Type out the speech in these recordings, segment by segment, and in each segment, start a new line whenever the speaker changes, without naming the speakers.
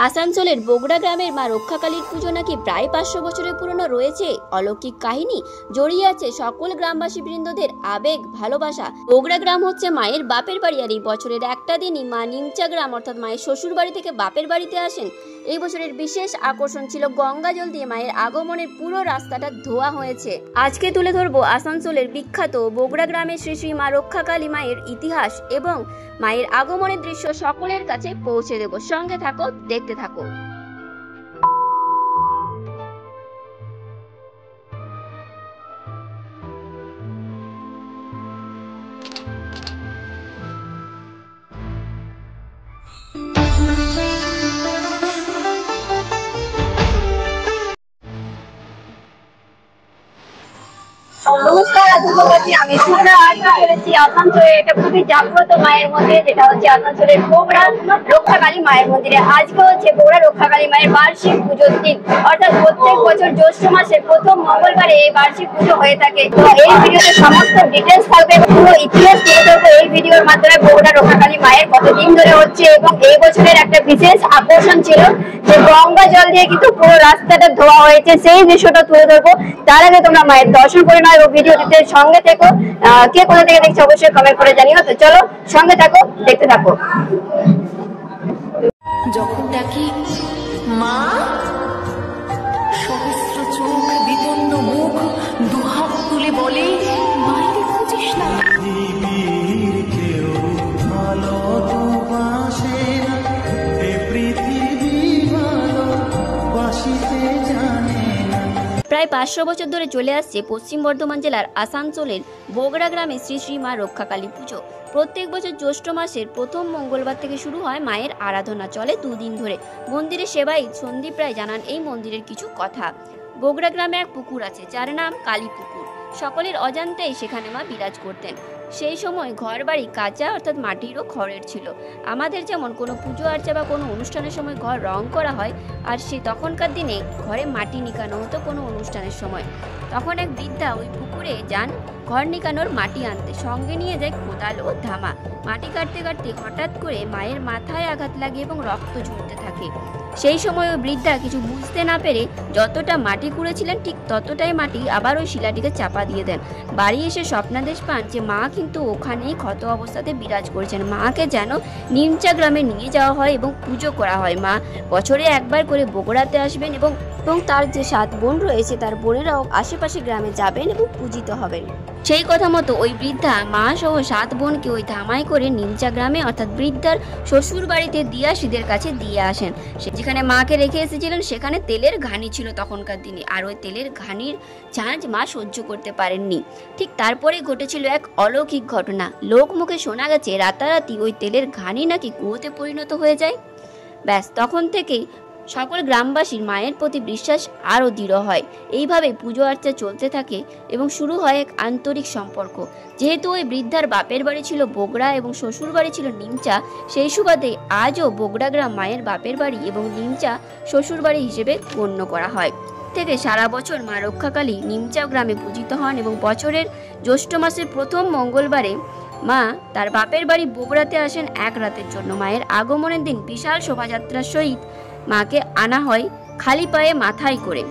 আসানসোলের বগুড়া গ্রামের মা রক্ষাকালীর পুজো নাকি প্রায় 500 বছরের পুরনো রয়েছে অলৌকিক কাহিনী জড়িয়ে আছে সকল গ্রামবাসী বৃন্দদের আবেগ ভালোবাসা। বগুড়া গ্রাম হচ্ছে মায়ের বাপের বাড়ি, আর এই বছরের একটা দিনই মা নিমচা গ্রাম অর্থাৎ মায়ের শ্বশুর বাড়ি থেকে বাপের বাড়িতে আসেন। এই বছরের বিশেষ আকর্ষণ ছিল গঙ্গা জল দিয়ে মায়ের আগমনের পুরো রাস্তাটা ধোয়া হয়েছে। আজকে তুলে ধরবো আসানসোলের বিখ্যাত বগুড়া গ্রামের শ্রী শ্রী মা রক্ষাকালী মায়ের ইতিহাস এবং মায়ের আগমনের দৃশ্য সকলের কাছে পৌঁছে দেব। সঙ্গে থাকো, দেখতে থাকো।
নমস্কার, আমি সুন্দর আসতে চলেছি আসানসোলে একটা খুবই জাগ্রত মায়ের মন্দির, যেটা হচ্ছে আসানসোলের বগুড়া রক্ষাকালী মায়ের মন্দিরে। আজকে হচ্ছে বগুড়া রক্ষাকালী মায়ের বার্ষিক পুজোর দিন, অর্থাৎ প্রত্যেক বছর জ্যৈষ্ঠ মাসের প্রথম মঙ্গলবারে এই বার্ষিক পুজো হয়ে থাকে। তো এই ভিডিওতে সমস্ত ডিটেলস থাকবে, পুরো ইতিহাস তুলে ধরবো এই ভিডিওর মাধ্যমে। বগুড়া রক্ষাকালী মায়ের কতদিন ধরে হচ্ছে এবং এই বছরের একটা বিশেষ আকর্ষণ ছিল যে গঙ্গা জল দিয়ে কিন্তু পুরো রাস্তাটা ধোয়া হয়েছে, সেই দৃশ্যটা তুলে ধরবো। তার আগে তোমরা মায়ের দর্শন করে নাও, ভিডিওটিতে সঙ্গে থেকো। কে কোথা থেকে দেখছো অবশ্যই কমেন্ট করে জানিও। তো চলো সঙ্গে থাকো, দেখতে থাকো।
যখন ডাকি মা, সহস্র চোখ বিপন্ন মুখ দুহাত তুলে বলে মায়ের খুঁজিস না।
প্রায় 500 বছর ধরে চলে আসছে পশ্চিম বর্ধমান জেলার আসানসোলের বগুড়া গ্রামে শ্রী শ্রী মা রক্ষাকালী পুজো। প্রত্যেক বছর জ্যৈষ্ঠ মাসের প্রথম মঙ্গলবার থেকে শুরু হয় মায়ের আরাধনা, চলে 2 দিন ধরে। মন্দিরের সেবায়িত সন্দীপ রায় জানান এই মন্দিরের কিছু কথা। বগুড়া গ্রামে এক পুকুর আছে যার নাম কালী পুকুর। সকলের অজান্তেই সেখানে মা বিরাজ করতেন। সেই সময় ঘর বাড়ি কাঁচা অর্থাৎ মাটির ও খড়ের ছিল। আমাদের যেমন কোনো পুজো আর্চা বা কোনো অনুষ্ঠানের সময় ঘর রং করা হয়, আর সে তখনকার দিনে ঘরে মাটি নিকানো হতো কোনো অনুষ্ঠানের সময়। তখন এক বৃদ্ধা ওই পুকুরে যান ঘর নিকানোর মাটি আনতে, সঙ্গে নিয়ে যায় কোদাল ও ধামা। মাটি কাটতে কাটতে হঠাৎ করে মায়ের মাথায় আঘাত লাগে এবং রক্ত ঝরতে থাকে। সেই সময় ওই বৃদ্ধা কিছু বুঝতে না পেরে যতটা মাটি কুড়েছিলেন ঠিক ততটাই মাটি আবার ওই শিলাটিকে চাপা দিয়ে দেন। বাড়ি এসে স্বপ্নাদেশ পান যে মা কিন্তু ওখানেই ক্ষত অবস্থাতে বিরাজ করেছেন। মাকে যেন নিমচা গ্রামে নিয়ে যাওয়া হয় এবং পুজো করা হয়। মা বছরে একবার করে বগুড়াতে আসবেন এবং তার যে 7 বোন রয়েছে তার বোনেরাও আশেপাশে গ্রামে যাবেন এবং পূজিত হবেন। সেই কথা মতো ওই বৃদ্ধা মা সহ 7 বোনকে ওই ধামায় করে নিমচা গ্রামে অর্থাৎ বৃদ্ধার শ্বশুর বাড়িতে দিয়াশিদের কাছে দিয়ে আসেন। যেখানে মাকে রেখে এসেছিলেন সেখানে তেলের ঘানি ছিল তখনকার দিনে, আর ওই তেলের ঘানির ঝাঁঝ মা সহ্য করতে পারেননি। ঠিক তারপরে ঘটেছিল এক অলৌকিক ঘটনা। লোক মুখে শোনা গেছে রাতারাতি ওই তেলের ঘানি নাকি কুয়োতে পরিণত হয়ে যায়। ব্যাস তখন থেকেই সকল গ্রামবাসীর মায়ের প্রতি বিশ্বাস আরও দৃঢ় হয়। এইভাবে পুজো আর্চা চলতে থাকে এবং শুরু হয় এক আন্তরিক সম্পর্ক। যেহেতু ওই বৃদ্ধার বাপের বাড়ি ছিল বগুড়া এবং শ্বশুর বাড়ি ছিল নিমচা, সেই সুবাদে আজও বগুড়া গ্রাম মায়ের বাপের বাড়ি এবং নিমচা শ্বশুর বাড়ি হিসেবে গণ্য করা হয়। থেকে সারা বছর মা রক্ষাকালী নিমচা গ্রামে পূজিত হন এবং বছরের জ্যৈষ্ঠ মাসের প্রথম মঙ্গলবারে মা তার বাপের বাড়ি বগুড়াতে আসেন এক রাতের জন্য। মায়ের আগমনের দিন বিশাল শোভাযাত্রার সহিত মাকে আনা হয় খালি পায়ে মাথায় করে।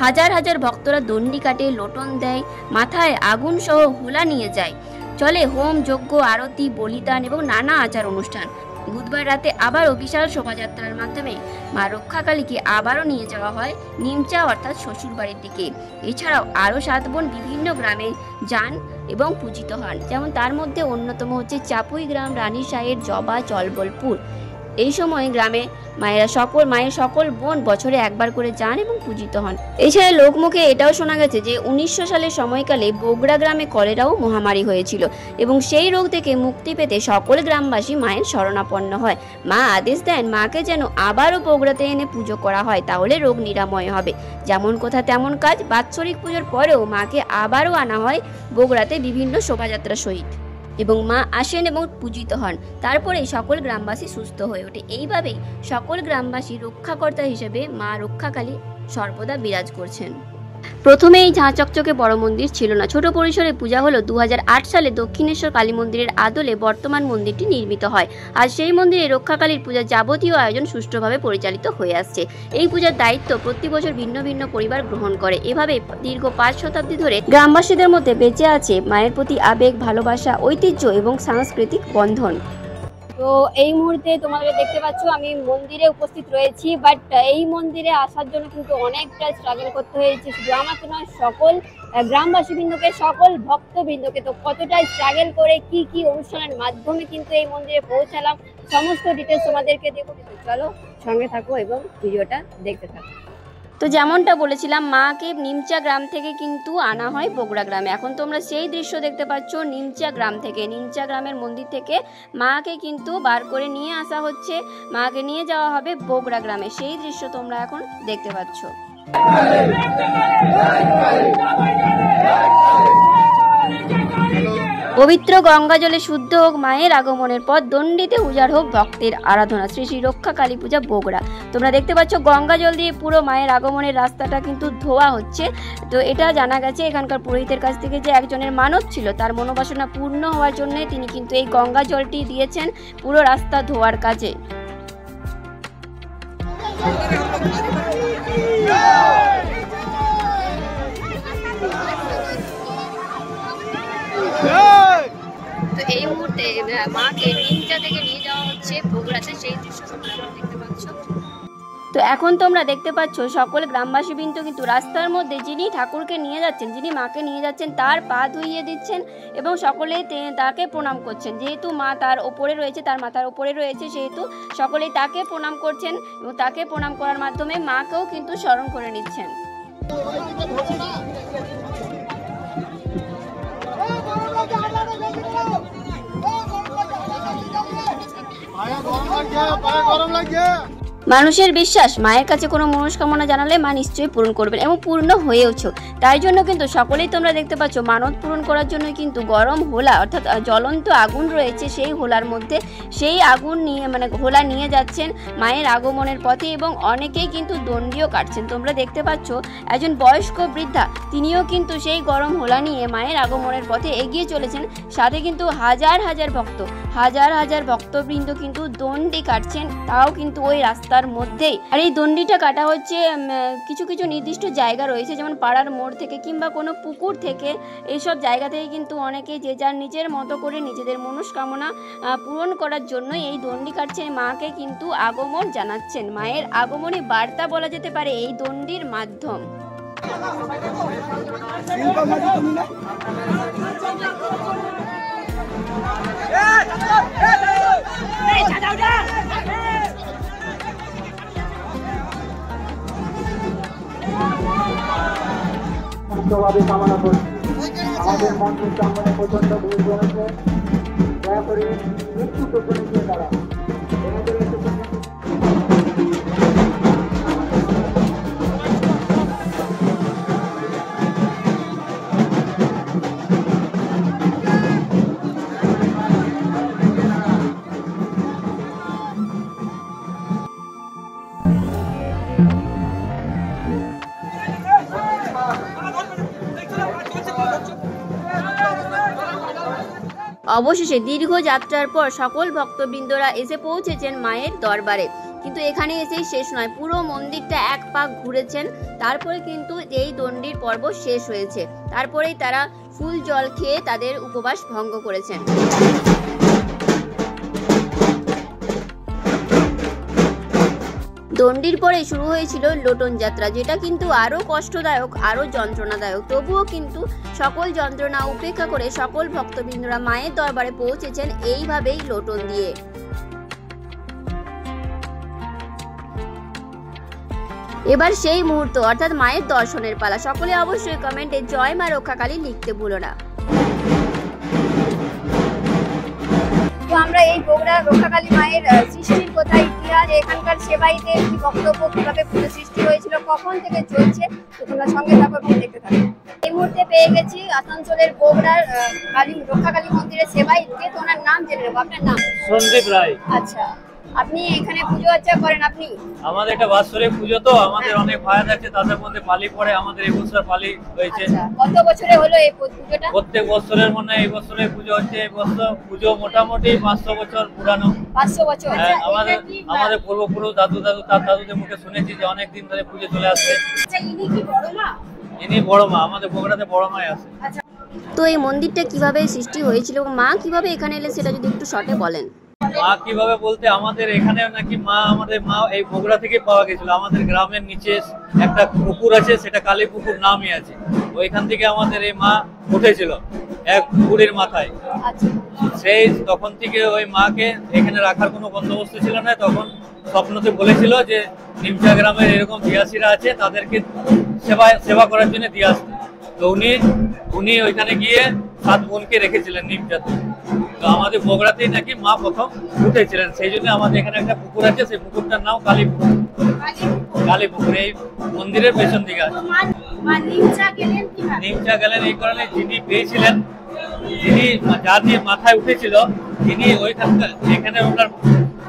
হাজার হাজার ভক্তরা দণ্ডি কাটে, লোটন দেয়, মাথায় আগুন সহ হুলা নিয়ে যায়। চলে হোম যজ্ঞ, আরতি, বলিদান এবং নানা আচার অনুষ্ঠান। বুধবার রাতে আবারও বিশাল শোভাযাত্রার মাধ্যমে মা রক্ষাকালীকে আবারও নিয়ে যাওয়া হয় নিমচা অর্থাৎ শ্বশুর বাড়ির দিকে। এছাড়াও আরও 7 বোন বিভিন্ন গ্রামে যান এবং পূজিত হন, যেমন তার মধ্যে অন্যতম হচ্ছে চাপুই গ্রাম, রানীশাহের, জবা, চলবলপুর। এই সময় গ্রামে মায়ের সকল বোন বছরে একবার করে যান এবং পূজিত হন। এছাড়া লোকমুখে এটাও শোনা গেছে যে 1900 সালের সময়কালে বগুড়া গ্রামে কলেরাও মহামারী হয়েছিল এবং সেই রোগ থেকে মুক্তি পেতে সকল গ্রামবাসী মায়ের শরণাপন্ন হয়। মা আদেশ দেন মাকে যেন আবারও বগুড়াতে এনে পুজো করা হয়, তাহলে রোগ নিরাময় হবে। যেমন কথা তেমন কাজ। বাৎসরিক পুজোর পরেও মাকে আবারও আনা হয় বগুড়াতে বিভিন্ন শোভাযাত্রা সহিত এবং মা আসেন এবং পূজিত হন। তারপরে সকল গ্রামবাসী সুস্থ হয়ে ওঠে। এইভাবেই সকল গ্রামবাসী রক্ষাকর্তা হিসেবে মা রক্ষাকালী সর্বদা বিরাজ করছেন। প্রথমে এই ঝাঁ চকচকে বড় মন্দির ছিল না, ছোট পরিসরে পূজা হলো 2008 সালে দক্ষিণেশ্বর কালী মন্দিরের আদলে বর্তমান মন্দিরটি নির্মিত হয়। আর সেই মন্দিরে রক্ষাকালীর পূজার যাবতীয় আয়োজন সুষ্ঠুভাবে পরিচালিত হয়ে আসছে। এই পূজার দায়িত্ব প্রতি বছর ভিন্ন ভিন্ন পরিবার গ্রহণ করে। এভাবে দীর্ঘ 5 শতাব্দী ধরে গ্রামবাসীদের মধ্যে বেঁচে আছে মায়ের প্রতি আবেগ, ভালোবাসা, ঐতিহ্য এবং সাংস্কৃতিক বন্ধন।
তো এই মুহূর্তে তোমাদের দেখতে পাচ্ছ আমি মন্দিরে উপস্থিত রয়েছি, বাট এই মন্দিরে আসার জন্য কিন্তু অনেকটা স্ট্রাগল করতে হয়েছে, শুধু আমাকে নয় সকল গ্রামবাসী বৃন্দকে, সকল ভক্তবৃন্দকে। তো কতটা স্ট্রাগল করে কি কি অনুষ্ঠানের মাধ্যমে কিন্তু এই মন্দিরে পৌঁছালাম, সমস্ত ডিটেলস তোমাদেরকে দেবো। চলো সঙ্গে থাকো এবং ভিডিওটা দেখতে থাকো।
তো যেমনটা বলেছিলাম, মাকে নিমচা গ্রাম থেকে কিন্তু আনা হয় বগুড়া গ্রামে। এখন তোমরা সেই দৃশ্য দেখতে পাচ্ছ নিমচা গ্রাম থেকে, নিমচা গ্রামের মন্দির থেকে মাকে কিন্তু বার করে নিয়ে আসা হচ্ছে, মাকে নিয়ে যাওয়া হবে বগুড়া গ্রামে। সেই দৃশ্য তোমরা এখন দেখতে পাচ্ছ। পবিত্র গঙ্গা জলে শুদ্ধ হোক মায়ের আগমনের পর, দণ্ডিতে উজাড় হোক ভক্তের আরাধনা। শ্রী শ্রী রক্ষা কালী পূজা বগুড়া। তোমরা দেখতে পাচ্ছ গঙ্গা জল দিয়ে পুরো মায়ের আগমনের রাস্তাটা কিন্তু ধোয়া হচ্ছে। তো এটা জানা গেছে এখানকার পুরোহিতের কাছ থেকে যে একজনের মানত ছিল, তার মনোবাসনা পূর্ণ হওয়ার জন্য তিনি কিন্তু এই গঙ্গা জলটি দিয়েছেন পুরো রাস্তা ধোয়ার কাজে। তো এই মুহূর্তে মাকে নিমচা থেকে নিয়ে যাওয়া হচ্ছে বগুড়াতে, সেই দৃশ্য তোমরা দেখতে পাচ্ছ। তো এখন তোমরা দেখতে পাচ্ছ সকল গ্রামবাসী কিন্তু রাস্তার মধ্যে যিনি ঠাকুরকে নিয়ে যাচ্ছেন, যিনি মাকে নিয়ে যাচ্ছেন, তার পা ধুইয়ে দিচ্ছেন এবং সকলেই তাকে প্রণাম করছেন। যেহেতু মা তার ওপরে রয়েছে, তার মাথার ওপরে রয়েছে, সেহেতু সকলেই তাকে প্রণাম করছেন এবং তাকে প্রণাম করার মাধ্যমে মাকেও কিন্তু স্মরণ করে নিচ্ছেন। মানুষের বিশ্বাস, মায়ের কাছে কোনো মনস্কামনা জানালে মা নিশ্চয়ই পূরণ করবেন এবং পূর্ণ হয়েওছে। তাই জন্য কিন্তু সকলেই তোমরা দেখতে পাচ্ছ মানত পূরণ করার জন্য কিন্তু গরম হোলা অর্থাৎ জ্বলন্ত আগুন রয়েছে, সেই হোলার মধ্যে সেই আগুন নিয়ে হোলা নিয়ে যাচ্ছেন মায়ের আগমনের পথে এবং অনেকেই কিন্তু দণ্ডিও কাটছেন। তোমরা দেখতে পাচ্ছ একজন বয়স্ক বৃদ্ধা, তিনিও কিন্তু সেই গরম হোলা নিয়ে মায়ের আগমনের পথে এগিয়ে চলেছেন। সাথে কিন্তু হাজার হাজার ভক্তবৃন্দ কিন্তু দণ্ডি কাটছেন, তাও কিন্তু ওই রাস্তার মধ্যেই। আর এই দণ্ডিটা কাটা হচ্ছে কিছু কিছু নির্দিষ্ট জায়গা রয়েছে, যেমন পাড়ার মোড় থেকে কিংবা কোনো পুকুর থেকে। এইসব জায়গা থেকে কিন্তু অনেকে যে যার নিজের মতো করে নিজেদের মনস্কামনা পূরণ করার জন্য এই দণ্ডি কাটছেন, মাকে কিন্তু আগমন জানাচ্ছেন। মায়ের আগমনী বার্তা বলা যেতে পারে এই দণ্ডির মাধ্যম।
কামনা করছি আমাদের মন্ত্রী সামনে প্রচন্ড ভিড় জমেছে, দয়া করে একটু পেছনে গিয়ে দাঁড়ান।
অবশেষে দীর্ঘ যাত্রার পর সকল ভক্তবৃন্দরা এসে পৌঁছেছেন মায়ের দরবারে। কিন্তু এখানে এসেই শেষ নয়, পুরো মন্দিরটা এক পাক ঘুরেছেন, তারপরে কিন্তু এই দণ্ডির পর্ব শেষ হয়েছে। তারপরেই তারা ফুল জল খেয়ে তাদের উপবাস ভঙ্গ করেছেন। দণ্ডির পরে শুরু হয়েছিল লোটন যাত্রা, যেটা কিন্তু আরো কষ্টদায়ক, আরো যন্ত্রণাদায়ক। তবুও কিন্তু সকল যন্ত্রণা উপেক্ষা করে সকল ভক্তবৃন্দরা মায়ের দরবারে পৌঁছেছেন এইভাবেই লোটন দিয়ে। এবার সেই মুহূর্ত অর্থাৎ মায়ের দর্শনের পালা। সকলে অবশ্যই কমেন্টে জয় মা রক্ষাকালী লিখতে ভুলো না।
তো আমরা এই বগুড়া রক্ষাকালী মায়ের সৃষ্টির কথা, ইতিহাস, এখানকার সেবাইদের কি বক্তব্য, কিভাবে পুজো সৃষ্টি হয়েছিল, কখন থেকে চলছে, তো তোমরা সঙ্গে থাকো, দেখতে থাকো। এই মুহূর্তে পেয়ে গেছি আসানসোলের বগুড়ার রক্ষাকালী মন্দিরের সেবাই, যে তোমার নাম জেনে নেবো। আপনার নাম?
সন্দীপ রায়।
আচ্ছা, আপনি এখানে পুজো আর্চা করেন আপনি?
আমাদের এটা বাৎসরিক পুজো, তো আমাদের অনেক ভাইয়ার আছে, তাদের মধ্যে পালি পড়ে। আমাদের এই বছর পালি হয়েছে।
কত বছরে হলো এই পুজোটা?
প্রত্যেক বছরের মনে এই বছরে পুজো হচ্ছে। এই বছর পুজো মোটামুটি 500 বছর পুরানো।
500 বছর?
হ্যাঁ, আমাদের পূর্বপুরুষ দাদু তার দাদুদের মুখে শুনেছি যে অনেক দিন ধরে পুজো চলে আসছে।
ইনি কি বড় মা?
ইনি বড় মা, আমাদের বগুড়াতে বড় মাই আছে।
তো এই মন্দিরটা কিভাবে সৃষ্টি হয়েছিল, মা কিভাবে এখানে এলেন সেটা যদি একটু শর্টে বলেন।
মা কিভাবে বলতে, আমাদের এখানে নাকি আমাদের মা এই বগুড়া থেকে পাওয়া গেছিল। আমাদের গ্রামের নিচে একটা পুকুর আছে, সেটা কালী পুকুর নামই আছে। ওইখান থেকে আমাদের এই মা উঠেছিল এক পুকুরের মাথায়। সেই তখন থেকে ওই মাকে এখানে রাখার কোনো বন্দোবস্ত ছিল না। তখন স্বপ্নতে বলেছিল যে নিমচা গ্রামের এরকম দিয়াসিরা আছে, তাদেরকে সেবা করার জন্য দিয়ে আসতে। তো উনি ওইখানে গিয়ে 7 বোনকে রেখেছিলেন নিমচাতে। তো আমাদের বগুড়াতেই নাকি মা প্রথম উঠেছিলেন। সেই জন্য আমাদের এখানে একটা পুকুর আছে, সেই পুকুরটার নাম কালী পুকুর। কালী পুকুর এই মন্দিরের পেছন দিকে আছে। নিমচা গেলেন এই কারণে, যিনি পেয়েছিলেন, যার দিয়ে মাথায় উঠেছিল, তিনি ওইখানকার এখানে ওনার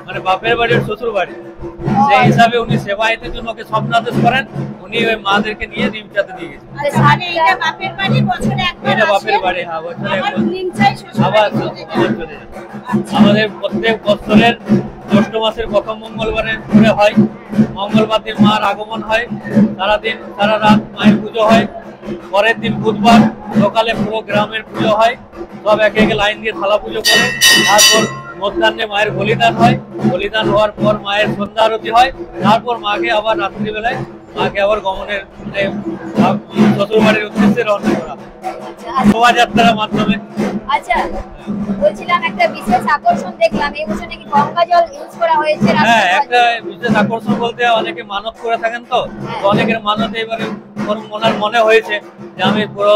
মানে বাপের বাড়ির শ্বশুর বাড়ি। সেই হিসাবে উনি সেবায়েতের জন্য ওকে স্বপ্নাদেশ করেন। উনি ওই মাদেরকে নিয়ে নিমচাতে দিয়ে গেছেন।
এটা বাপের বাড়ি, বছরে একবার
এটা বাপের বাড়ি। হ্যাঁ, বছরে একবার আবার চলে যায়। আমাদের প্রত্যেক বছরের জ্যৈষ্ঠ মাসের প্রথম মঙ্গলবারে করে হয়। মঙ্গলবার দিন মার আগমন হয়, সারা রাত মায়ের পুজো হয়। পরের দিন বুধবার সকালে পুরো গ্রামের পুজো হয়। সব একে একে লাইন দিয়ে থালা পুজো করে। তারপর মধ্যাহ্নে মায়ের বলিদান হয়। বলিদান হওয়ার পর মায়ের সন্ধ্যা আরতি হয়। তারপর মাকে আবার রাত্রিবেলায় গমনের শ্বশুর বাড়ির উদ্দেশ্যে রওনা করা শোভাযাত্রার মাধ্যমে।
আচ্ছা, বলছিলাম একটা বিশেষ আকর্ষণ দেখলাম এই বছর নাকি গঙ্গা জল ইউজ করা হয়েছে।
হ্যাঁ, একটা বিশেষ আকর্ষণ বলতে অনেকে মানত করে থাকেন, তো অনেকের মানত এবারে ওনার মনে হয়েছে যে আমি পুরো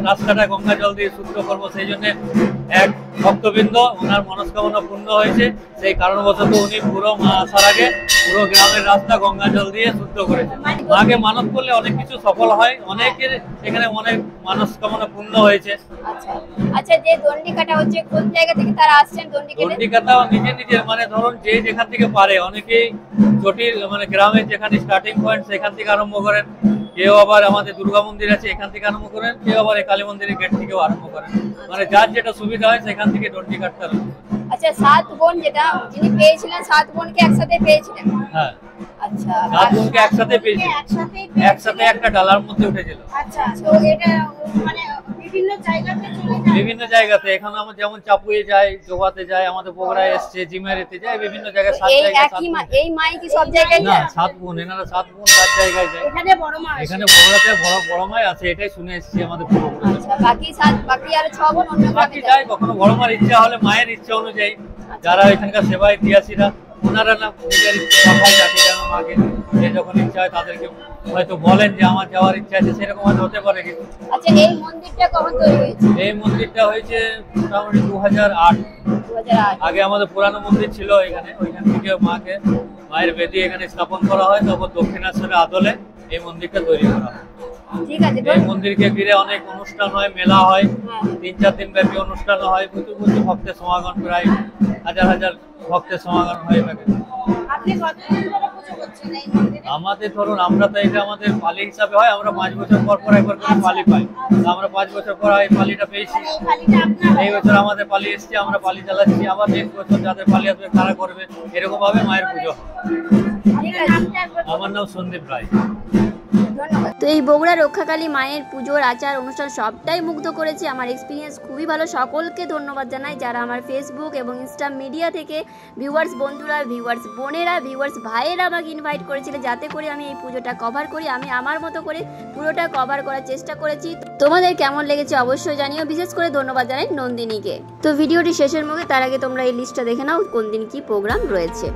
রাস্তাটা গঙ্গা জল দিয়ে শুদ্ধ করবো। সেই জন্য এক ভক্তবৃন্দ ওনার মনস্কামনা পূর্ণ হয়েছে। সেই কারণবশত উনি পুরো মা আসার আগে পুরো গ্রামের রাস্তা গঙ্গা জল দিয়ে শুদ্ধ করেছেন। মাকে মানত করলে অনেক কিছু সফল হয়। অনেকের এখানে অনেক মনস্কামনা পূর্ণ হয়েছে।
আচ্ছা, যে দণ্ডি কাটা হচ্ছে, কোন জায়গা থেকে তারা আসছেন দণ্ডি কাটা?
দণ্ডি কাটা নিজের মানে ধরুন যে যেখান থেকে পারে। অনেকেই জটিল মানে গ্রামের যেখানে স্টার্টিং পয়েন্ট সেখান থেকে আরম্ভ করেন। কেউ আবার আমাদের দুর্গা মন্দির আছে এখান থেকে আরম্ভ করেন, কেউ আবার কালী মন্দিরের গেট থেকেও আরম্ভ করেন। মানে যার যেটা সুবিধা হয় সেখান থেকে দণ্ডি কাটতে আরম্ভ করেন।
আচ্ছা, 7 বোন যেটা যিনি পেয়েছিলেন, 7 বোনকে একসাথে পেয়েছিলেন?
হ্যাঁ,
আচ্ছা,
7 বোনকে একসাথে পেয়েছি, একসাথে একটা ডালার মধ্যে উঠেছিল।
আচ্ছা, তো এটা মানে বিভিন্ন জায়গাতে
এখানে আমরা যেমন চাপুয়ে যাই, জোবাতে যাই, আমাদের বগুড়ায় এসছে, জিমারেতে যাই, বিভিন্ন জায়গায়।
এই মাই কি সব জায়গায় যায়?
7 বোন, এনারা 7 বোন 7 জায়গায় যায়।
এখানে বড় মা,
এখানে বগুড়াতে বড় মাই আছে, এটাই শুনে এসেছি আমাদের পূর্বপুরুষ।
আচ্ছা, বাকি আর 6 বোন অন্য গ্রামে
যায়। কখনো বড় মার ইচ্ছা হলে, মায়ের ইচ্ছা অনুযায়ী যারা এখানকার সেবায় দিয়াছিরা ওনারা না নিজের ইচ্ছা ডাকে যেন মাকে, যে যখন ইচ্ছা হয় তাদেরকে হয়তো বলেন যে আমার যাওয়ার ইচ্ছা আছে, সেরকম হয়তো হতে পারে কিছু।
আচ্ছা, এই মন্দিরটা কখন তৈরি হয়েছে?
এই মন্দিরটা হয়েছে মোটামুটি 2008। আগে আমাদের পুরানো মন্দির ছিল এখানে, ওইখান থেকে মায়ের বেদি এখানে স্থাপন করা হয়। তারপর দক্ষিণেশ্বরের আদলে এই মন্দিরটা তৈরি করা হয়।
ঠিক আছে।
এই মন্দিরকে ঘিরে অনেক অনুষ্ঠান হয়, মেলা হয়, 3-4 দিন ব্যাপী অনুষ্ঠান হয়। প্রচুর ভক্তের সমাগম, প্রায় হাজার ভক্তের সমাগম হয়ে থাকে। আমাদের ধরুন আমরা তো এটা আমাদের পালি হিসাবে হয়। আমরা 5 বছর পর একবার করে পালি পাই। আমরা 5 বছর পর এই পালিটা পেয়েছি। এই বছর আমাদের পালি এসছে, আমরা পালি চালাচ্ছি। আবার নেক্সট বছর যাদের পালি আসবে তারা করবে। এরকম ভাবে মায়ের পুজো। আমার নাম সন্দীপ রায়।
তো এই বগুড়া রক্ষাকালী মায়ের পুজোর আচার অনুষ্ঠান সবটাই মুগ্ধ করেছে। আমার এক্সপিরিয়েন্স খুবই ভালো। সকলকে ধন্যবাদ জানাই যারা আমার ফেসবুক এবং ইনস্টা মিডিয়া থেকে ভিউয়ার্স বন্ধুরা, ভিউয়ার্স বোনেরা, ভিউয়ার্স ভাইয়েরা আমাকে ইনভাইট করেছিল যাতে করে আমি এই পুজোটা কভার করি। আমি আমার মতো করে পুরোটা কভার করার চেষ্টা করেছি। তোমাদের কেমন লেগেছে অবশ্যই জানিও। বিশেষ করে ধন্যবাদ জানাই নন্দিনীকে। তো ভিডিওটি শেষের মুখে তার আগে তোমরা এই লিস্টটা দেখে নাও কোন দিন কি প্রোগ্রাম রয়েছে।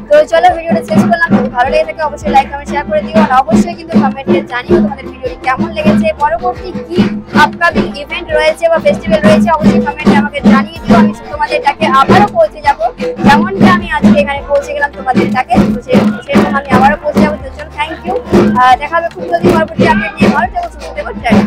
তো চলো ভিডিওটা শেষ করলাম। যদি ভালো লেগে থাকে অবশ্যই লাইক কমেন্ট শেয়ার করে দিও, আর অবশ্যই কিন্তু কমেন্টে জানিও তোমাদের ভিডিওটি কেমন লেগেছে। পরবর্তী কি আপকামিং ইভেন্ট রয়েছে বা ফেস্টিভ্যাল রয়েছে অবশ্যই কমেন্টে আমাকে জানিয়ে দিও। আমি তোমাদের ডাকে আবারও পৌঁছে যাবো, যেমনটা আমি আজকে এখানে পৌঁছে গেলাম তোমাদের ডাকে, সেরকম আমি আবারও পৌঁছে যাবো। তো চলো, থ্যাংক ইউ। দেখা হবে খুব জলদি পরবর্তী আপডেট নিয়ে। ভালো থেকো, সুস্থ থেকো, টাটা।